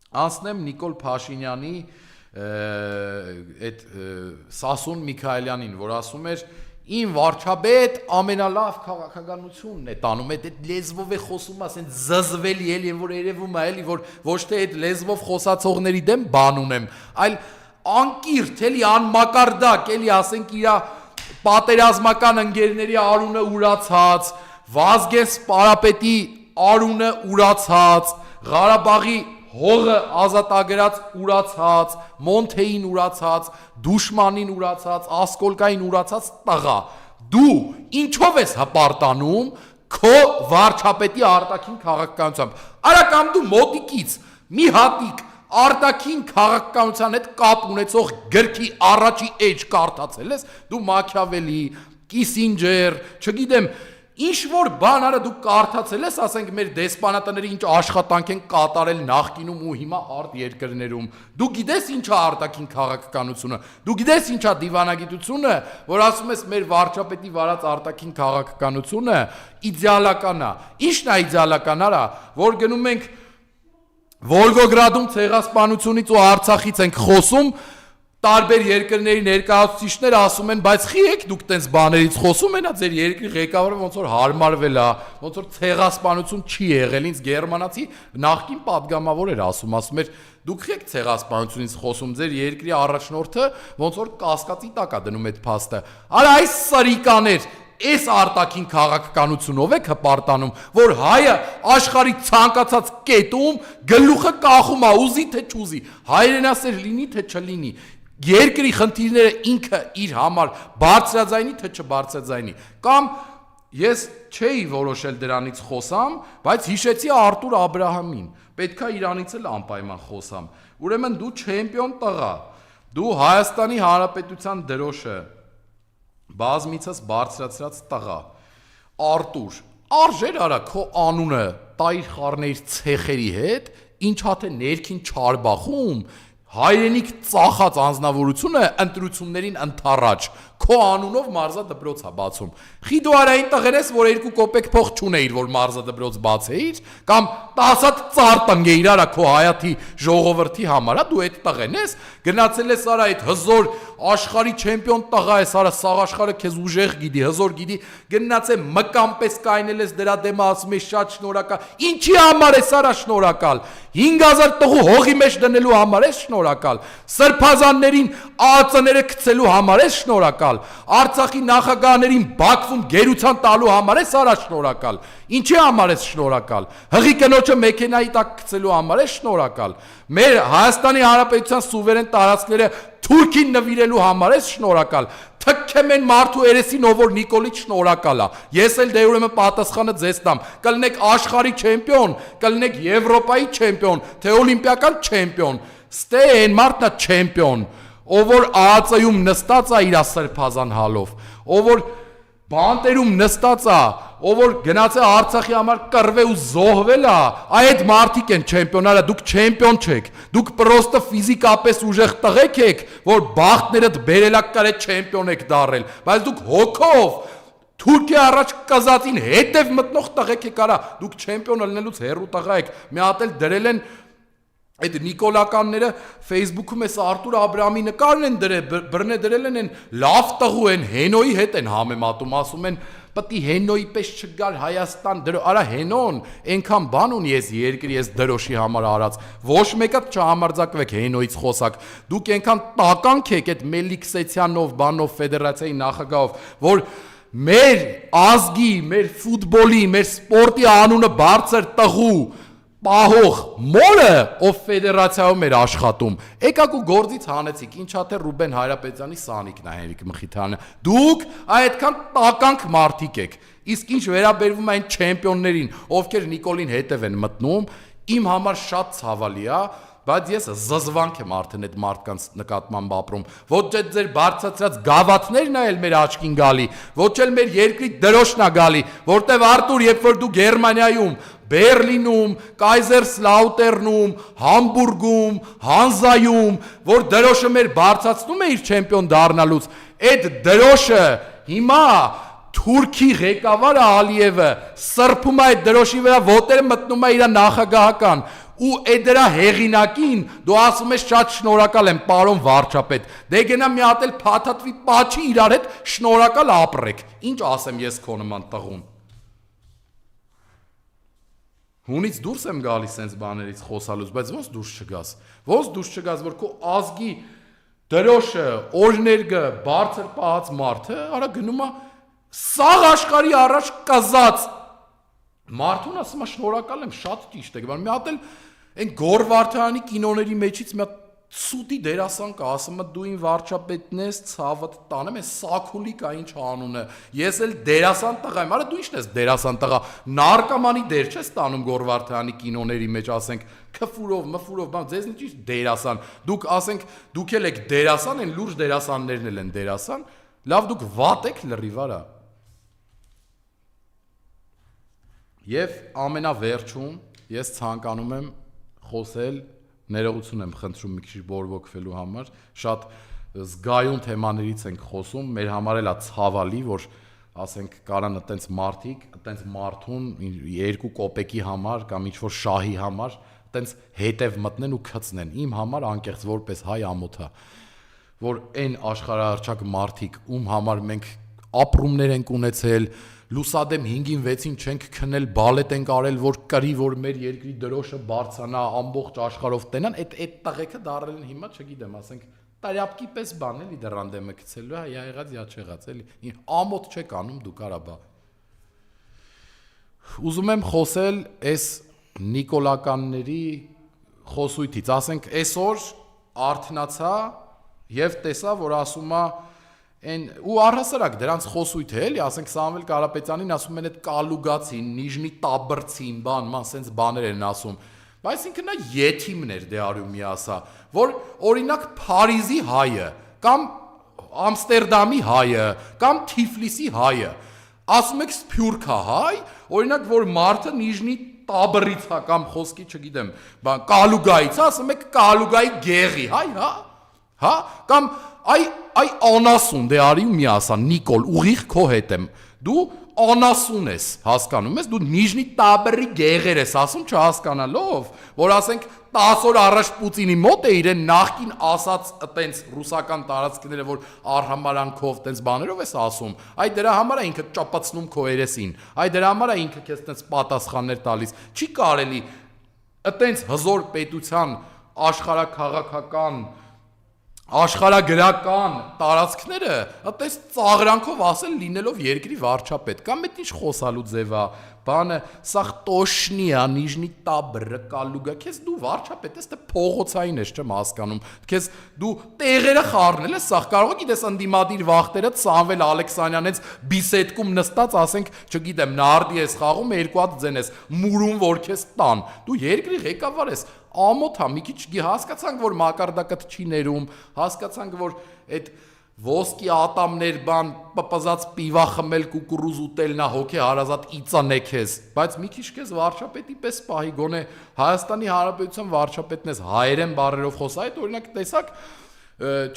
Անցնեմ Նիկոլ Փաշինյանի այդ Սասուն Միքայելյանին, որ ասում էր Իմ վարչապետ ամենալավ քաղաքականությունն է տանում, այդ լեզվով է խոսում, ասեն զզվելի էլի, որ երևում է էլի, որ ոչ թե այդ լեզվով խոսացողների դեմ բան ունեմ, այլ անկիրթ էլի անմակարդակ էլի, ասենք իր պատերազմական ընկերների արունը ուրացած, Վազգեն Սպարապետի արունը ուրացած, Ղարաբաղի հողը ազատագրած ուրացած, Մոնթեին ուրացած, Դուշմանին ուրացած, Ասկոլկային ուրացած տղա, դու ինչով ես հպարտանում քո վարչապետի արտաքին քաղաքականությամբ, արա կամ դու մոտիկից մի հատիկ արտաքին քաղաքականության հետ կապ ունեցող գրքի առաջի էջ կարդացել ես, դու Մաքիավելի, Կիսինջեր, չգիտեմ, ինչ որ բան արա դու կարդացել ես, ասենք մեր դեսպանատները ինչ աշխատանք են կատարել նախկինում ու հիմա արտ երկրներում, դու գիտես ինչա արտաքին քաղաքականությունը, դու գիտես ինչա դիվանագիտությունը, որ ասում ես մեր վարչապետի վարած արտաքին քաղաքականությունը իդեալական է, ինչն է իդեալական արա, որ գնում ենք Վոլգոգրադում ցեղասպանությունից ու Արցախից ենք խոսում, տարբեր երկրների ներկայացուցիչները ասում են, բայց խի եք դուք տենց բաներից խոսում են, ձեր երկրի ղեկավարը ոնց որ հարմարվել է, ոնց որ ցեղասպանություն չի եղել, ինձ գերմանացի նախկին падգամավոր էր ասում էր, դուք եք ցեղասպանությունից խոսում, ձեր երկրի առաջնորդը ոնց որ կասկածի տակ է դնում այդ փաստը։ Արա այս սրիկաներ Այս արտաքին քաղաքականությունով եք հպարտանում, որ հայը աշխարհի ցանկացած կետում գլուխը կախում է, ուզի թե չուզի, հայրենասեր լինի թե չլինի, երկրի խնդիրները ինքը իր համար բարձրաձայնի թե չբարձրաձայնի, կամ ես չէի որոշել դրանից խոսամ, բայց հիշեցի Արտուր Աբրահամին, պետքա իրանից էլ անպայման խոսամ, ուրեմն դու չեմպիոն տղա, դու Հայաստանի Հանրապետության դրոշը բազմիցս բարձրացրած տղա, Արտուր, արժեր արա քո անունը տայր խառներ ցեխերի հետ, ինչ հաթե ներքին չարբախում, հայրենիք ծախած անձնավորությունը ընտրություններին ընթառաջ, քո անունով մարզադպրոց է բացում, խի դու արային տղեր ես, որ 2 կոպեկ փող չունեիր, որ մարզադպրոց բացեիր, կամ 10 ծառ տնգեիր արա քո հայաթի ժողովրդի համար, դու այդ տղեն ես, գնացել ես արա այդ հզոր աշխարհի չեմպիոն տղա ես, արա սաղ աշխարհը քեզ ուժեղ գիտի, հզոր գիտի, գնաց է մկան պես կայնել ես դրա դեմը ասում ես շատ շնորհակալ, ինչի համար ես արա շնորհակալ, 5000 տղու հողի մեջ դնելու համար ես շնորհակալ, սրբազաններին ԱԱԾ-ները գցելու համար ես շնորհակալ, Արցախի նախագահներին Բաքվում գերության տալու համար ես արա շնորհակալ, ինչի համար ես շնորհակալ, հղի կնոջը մեքենայի տակ գցելու համար ես շնորհակալ, մեր Հայաստանի Հանրապետության սուվերեն տարածքները Թուրքին նվիրելու համար ես շնորհակալ, թքեմ են մարդու երեսին ով որ Նիկոլից շնորհակալ է, ես էլ դե ուրեմն պատասխանը ձեզ տամ, կլինեք աշխարհի չեմպիոն, կլինեք Եվրոպայի չեմպիոն, թե օլիմպիական չեմպիոն, ստե են մարդն է չեմպիոն, ով որ ԱԱԾ-ում նստած է իր սրբազան հալով, ով որ բանտերում նստած է, ով որ գնաց է Արցախի համար կռվել ու զոհվել է, այդ մարդիկ են չեմպիոնները, դուք չեմպիոն չեք, դուք պրոստը ֆիզիկապես ուժեղ տղեկ եք, որ բախտներդ բերելակ կարե չեմպիոն եք դարել, բայց դուք հոգով Թուրքիա առաջ կզածին հետև մտնող տղեկ եք արա, դուք չեմպիոն ելնելուց հեռու տղա եք, մի հատ էլ դրել են այդ նիկոլականները Facebook-ում էս Արտուր Աբրահամի նկարն են բռնե դրել են լավ տղու են, Հենոյի հետ են համեմատում, ասում են պետք է Հենոյի պես չգար Հայաստան, արա Հենոն այնքան բան ունի ես երկրի ես դրոշի համար արած, ոչ մեկը չհամարձակվեք Հենոյից խոսակ, դուք այնքան տականք եք այդ Մելիքսեցյանով, բանով, ֆեդերացիայի նախագահով, որ մեր ազգի, մեր ֆուտբոլի, մեր սպորտի անունը բարձր տղու պահող մորը ով ֆեդերացիայում էր աշխատում, եկաք ու գործից հանեցիք, ինչ հաթե Ռուբեն Հայրապետյանի Սանիկն է Հենրիկ Մխիթարյանը, դուք այդքան տականք մարդիկ եք, իսկ ինչ վերաբերվում այն չեմպիոններին, ովքեր Նիկոլին հետև են մտնում, իմ համար շատ ցավալի է, բայց ես զզվանք եմ արդեն այդ մարդկանց նկատմամբ ապրում, ոչ էլ ձեր բարձրացրած գավաթներն էլ մեր աչքին գալի, ոչ էլ մեր երկրի դրոշն է գալի, որտեվ Արտուր, երբ որ դու Գերմանիայում, Բերլինում, Կայզերսլաուտերնում, Համբուրգում, Հանզայում, որ դրոշը մեր բարձրացնում է իր չեմպիոն դառնալուց, այդ դրոշը հիմա Թուրքի ղեկավարը Ալիևը սրբում է այդ դրոշի վրա, ոտերը մտնում է իր նախագահական, ու այդ դրա հեղինակին դու ասում ես շատ շնորհակալ եմ պարոն վարչապետ, դե գնա մի հատ էլ փաթաթվի պաչի իրար հետ շնորհակալ ապրեք, ինչ ասեմ ես քո նման տղուն։ Հունից դուրս եմ գալիս sense բաներից խոսալուց, բայց ոնց դուրս չգաս, որ քո ազգի դրոշը, օրներգը, բարձր պահած մարդը, արա գնում է սաղ աշխարհի առաջ կզած մարդուն ասում է շնորհակալ եմ, շատ ճիշտ է, մի հատ էլ այն Գոր Վարդանի կինոների մեջից մի հատ սուտի դերասան կա, ասում է դու ին վարչապետն ես, ցավդ տանեմ, այս Սաքուլի կա ինչ անունը, ես էլ դերասան տղա եմ, արա դու ի՞նչն ես դերասան տղա, նարկոմանի դեր չես տանում Գոր Վարդանի կինոների մեջ, ասենք, քֆուրով, մֆուրով, բան, ձեզ ինչ դերասան, դուք ասենք, դուք էլ եք դերասան, այն լուրջ դերասաններն էլ են դերասան, լավ դուք վատ եք լրիվ արա։ Եվ ամենավերջում ես ցանկանում եմ խոսել, ներողություն եմ խնդրում մի քիչ բորբոքվելու համար, շատ զգայուն թեմաներից ենք խոսում, մեր համար էլ է ցավալի, որ ասենք կարան այտենց մարդիկ, այտենց մարդուն 2 կոպեկի համար կամ ինչ-որ շահի համար այտենց հետև մտնեն ու քծնեն։ Իմ համար անկեղծ որպես հայ ամոթ է, որ այն աշխարհահռչակ մարդիկ, ում համար մենք ապրումներ ենք ունեցել, լուսադեմ 5-ին 6-ին չենք քնել, բալետ ենք արել, որ կրի, որ մեր երկրի դրոշը բարձրանա, ամբողջ աշխարհով տենան, այդ տղեկը դարել են հիմա, չգիտեմ, ասենք, տարյապկի պես բան էլի դռանդեմը գցելու, հա եղած, յա չեղած, էլի, ամոթ չեք անում դու կարաբա։ Ուզում եմ խոսել այս նիկոլականների խոսույթից, ասենք, այսօր արթնացա եւ տեսա, որ ասում է ու առհասարակ դրանց խոսույթ է էլի, ասենք Սամվել Կարապետյանին ասում են այդ կալուգացին, նիժնի տաբրցին, ման, սենց բաներ են ասում, բայց ինքն նա եթիմն էր դե արյումի ասա, որ օրինակ Փարիզի հայը, կամ Ամստերդամի հայը, կամ Թիֆլիսի հայը, ասում եք Սփյուռքա հայ, օրինակ որ մարդը նիժնի տաբրից հա, կամ խոսքի չգիտեմ, բան, կալուգայից, ասում եք կալուգայի գեղի հայ, հա, կամ այ անասուն դե արի ու մի ասա Նիկոլ ուղիղ քո հետ եմ դու անասուն ես հասկանում ես դու նիժնի տաբրի գեղեր ես ասում չհասկանալով որ ասենք 10 օր առաջ Պուտինի մոտ է իրեն նախքին ասած այտենց ռուսական տարածքները որ արհամարանքով այտենց բաներով ես ասում այ դրա համար է ինքը ճապացնում քո երեսին այ դրա համար է ինքը քեզ այտենց պատասխաններ տալիս չի կարելի այտենց հզոր պետության աշխարհաքաղաքական աշխարհագրական տարածքները այտես ծաղրանքով ասել լինելով երկրի վարչապետ կամ այդ ինչ խոսալու ձև է բանը սախ տոշնիա նիժնի տաբրը կալուգա քեզ դու վարչապետ ես դե փողոցային ես չեմ հասկանում քեզ դու տեղերը խառնել ես սախ կարող է գիտես անդիմադիր վախտերը Սամվել Ալեքսանյանից բիսետկում նստած ասենք չգիտեմ նարդի ես խաղում երկու հատ ձեն ես մուրում որ քեզ տան դու երկրի ղեկավար ես ամոթ է մի քիչ հասկացանք որ մակարդակը չի ներում հասկացանք որ այդ ոսկի ատամներ բան պպզած պիվա խմել կուկուրուզ ուտելնա հոգե հարազատ իծանե քեզ բայց մի քիչ քեզ վարչապետի պես պահի գոնե Հայաստանի Հանրապետության վարչապետն ես հայերեն բառերով խոսա այդ օրինակ տեսակ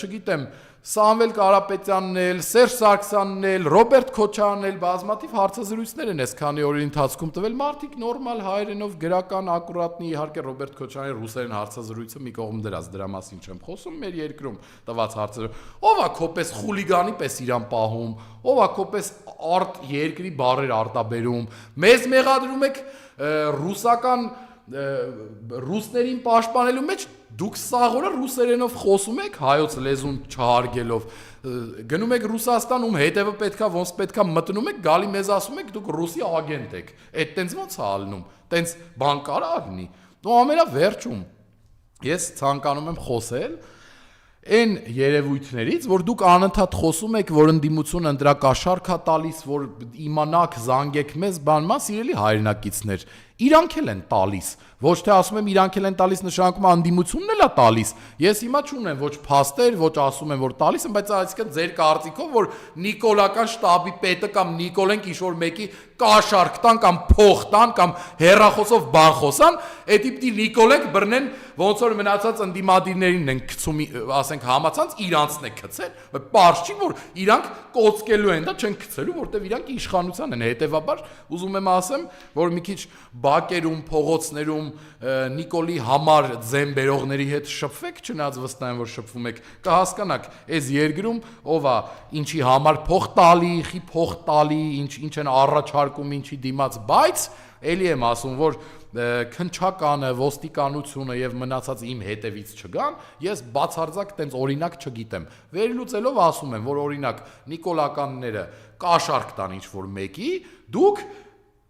չգիտեմ Սամվել Կարապետյանն էլ, Սերժ Սարգսյանն էլ, Ռոբերտ Քոչարյանն էլ բազմաթիվ հարցազրույցներ են այս քանի օրերի ընթացքում տվել մարդիկ նորմալ հայերենով գրական ակուրատնի իհարկե Ռոբերտ Քոչարյանի ռուսերեն հարցազրույցը մի կողմ դրած դրա մասին չեմ խոսում մեր երկրում տված հարցազրույց ով է քոպես խուլիգանի պես իրան պահում ով է քոպես արտ երկրի բարեր արտաբերում մեզ մեղադրում եք ռուսական ռուսներին պաշտպանելու մեջ դուք սաղորը ռուսերենով խոսում եք հայոց լեզուն չհարգելով գնում եք Ռուսաստան ում հետևը պետքա ոնց պետքա մտնում եք գալի մեզ ասում եք դուք ռուսի ագենտ եք այդ տենց ոնց է ալնում տենց բան կարա լինի դու ամենավերջում ես ցանկանում եմ խոսել այն երևույթներից որ դուք անընդհատ խոսում եք որ ընդդիմությունը ընտրակաշառք է տալիս որ իմանաք զանգեք մեզ բանմա սիրելի հայրենակիցներ իրանք էլ են տալիս ոչ թե ասում եմ իրանք էլ են տալիս նշանակում անդիմությունն էլ է տալիս ես հիմա չունեմ ոչ փաստեր ոչ ասում եմ որ տալիս եմ բայց այսինքն ձեր կարծիքով որ նիկոլական շտաբի պետը կամ նիկոլենք ինչ որ մեկի կաշառք տան կամ փող տան կամ հերախոսով բան խոսան այդ դիպտի նիկոլենք բռնեն ոնց որ մնացած ընդդիմադիրներին են գցում ասենք համացած իրանցն է գցել պարզ չի որ իրանք կոծկելու են դա չեն գցելու որտեվ իրանք իշխանության են հետեւաբար ուզում եմ ասեմ որ մի քիչ բակերում, փողոցներում Նիկոլի համար ձեն բերողների հետ շփվեք, չնայած վստահ եմ, որ շփվում եք, կհասկանաք, այս երկրում ով է ինչի համար փող տալի, խի փող տալի, ինչ են առաջարկում, ինչի դիմաց, բայց էլի եմ ասում, որ քնչականը, ոստիկանությունը եւ մնացած իմ հետևից չգան, ես բացարձակ տենց օրինակ չգիտեմ։ Վերլուծելով ասում եմ, որ օրինակ նիկոլականները կաշառք տան ինչ-որ մեկի, դուք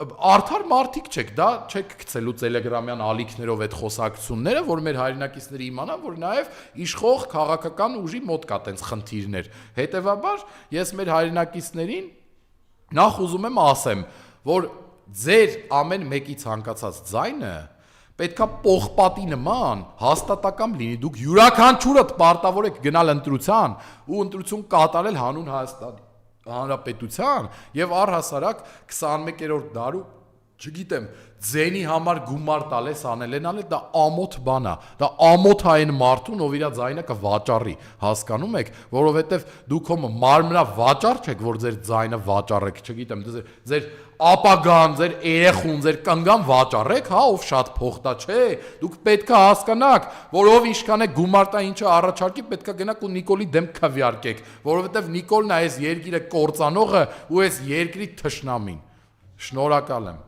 արդար մարդիկ չեք, դա չեք գցելու տելեգրամյան ալիքներով այդ խոսակցությունները, որ մեր հայրենակիցները իմանան, որ նաև իշխող քաղաքական ուժի մոտ կա տենց խնդիրներ։ Հետևաբար ես մեր հայրենակիցներին նախ ուզում եմ ասեմ, որ ձեր ամեն մեկի ցանկացած ձայնը պետքա պողպատի նման հաստատակամ լինի, դուք յուրաքանչյուրդ պարտավոր եք գնալ ընտրության ու ընտրություն կատարել հանուն Հայաստանի Հանրապետության եւ առհասարակ 21-րդ դարու չգիտեմ ձենի համար գումար տալես անելենալ դա ամոթ բան է, դա ամոթ է այն մարդուն, ով իր ձայնը կվաճառի, հասկանում եք, որովհետեւ դուք հոմ մարմնա վաճառ չեք, որ ձեր ձայնը վաճառեք, չգիտեմ, ձեր ապագան, ձեր երեխուն, ձեր կնգան վաճառեք, հա, ով շատ փող տա, չէ, դուք պետք է հասկանաք, որ ով ինչքան է գումար տա ինչը առաջարկի, պետք է գնաք ու Նիկոլի դեմ քվյարկեք, որովհետեւ Նիկոլն է այս երկիրը կործանողը ու այս երկրի թշնամին։ Շնորհակալ եմ։